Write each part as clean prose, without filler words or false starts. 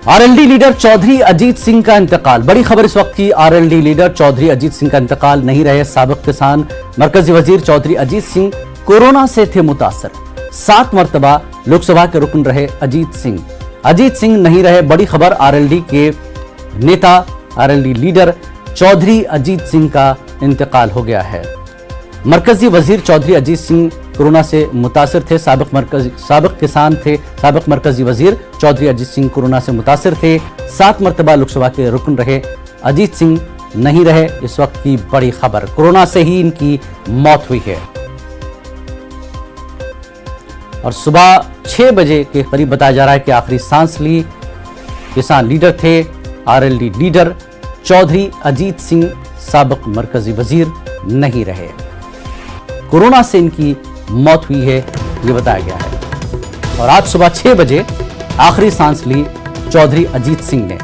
RLD leader Chaudhary Ajit Singh का इंतकाल। बड़ी खबर इस वक्त की। आरएलडी लीडर चौधरी अजीत सिंह का इंतकाल। नहीं रहे साबिक किसान मरकजी वजीर चौधरी अजीत सिंह, कोरोना से थे मुतासर। 7 मरतबा लोकसभा के रुकन रहे अजीत सिंह। अजीत सिंह नहीं रहे। बड़ी खबर, आरएलडी के नेता आरएलडी लीडर चौधरी अजीत सिंह का इंतकाल हो गया है। मरकजी वजीर चौधरी अजीत सिंह कोरोना से मुतासिर थे। साबिक किसान थे। साबिक मरकजी वजीर चौधरी अजीत सिंह कोरोना से मुतासिर थे। 7 मरतबा लोकसभा के रुकन रहे अजीत सिंह नहीं रहे। इस वक्त की बड़ी खबर, कोरोना से ही इनकी मौत हुई है। और सुबह 6 बजे के करीब बताया जा रहा है कि आखिरी सांस ली। किसान लीडर थे आरएलडी लीडर चौधरी अजीत सिंह, साबिक मरकजी वजीर नहीं रहे। कोरोना से इनकी मौत हुई है, ये बताया गया है। और आज सुबह 6 बजे आखिरी सांस ली चौधरी अजीत सिंह ने।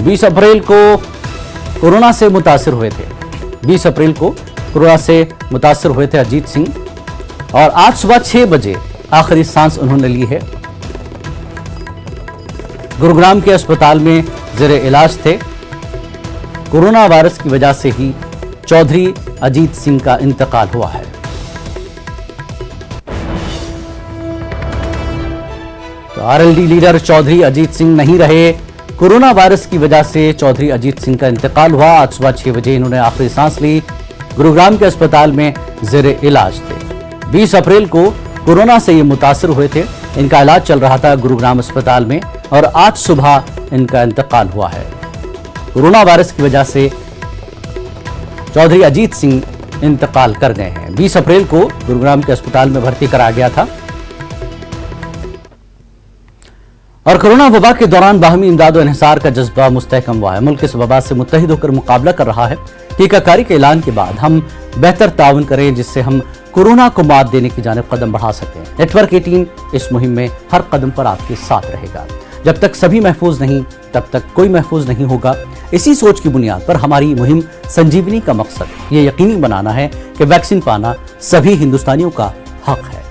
20 अप्रैल को कोरोना से मुतासिर हुए थे। 20 अप्रैल को कोरोना से मुतासिर हुए थे अजीत सिंह, और आज सुबह 6 बजे आखिरी सांस उन्होंने ली है। गुरुग्राम के अस्पताल में जेरे इलाज थे। कोरोना वायरस की वजह से ही चौधरी अजीत सिंह का इंतकाल हुआ है। तो आरएलडी लीडर चौधरी अजीत सिंह नहीं रहे। कोरोना वायरस की वजह से चौधरी अजीत सिंह का इंतकाल हुआ। आज सुबह 6 बजे इन्होंने आखिरी सांस ली। गुरुग्राम के अस्पताल में जेरे इलाज थे। 20 अप्रैल को कोरोना से ये मुतासिर हुए थे। इनका इलाज चल रहा था गुरुग्राम अस्पताल में, और आज सुबह इनका इंतकाल हुआ है। कोरोना वायरस की वजह से चौधरी अजीत सिंह इंतकाल कर गए हैं। 20 अप्रैल को गुरुग्राम के अस्पताल में भर्ती कराया गया था। और कोरोना वबा के दौरान बाहमी इमदाद और इन्हिसार का जज्बा मुस्तहकम हुआ है। मुल्क इस वबा से मुत्तहिद होकर मुकाबला कर रहा है। टीकाकारी के ऐलान के बाद हम बेहतर ताउन करें, जिससे हम कोरोना को मात देने की जानिब कदम बढ़ा सकें। नेटवर्क 18 इस मुहिम में हर कदम पर आपके साथ रहेगा। जब तक सभी महफूज नहीं, तब तक कोई महफूज नहीं होगा। इसी सोच की बुनियाद पर हमारी मुहिम संजीवनी का मकसद ये यकीनी बनाना है कि वैक्सीन पाना सभी हिंदुस्तानियों का हक है।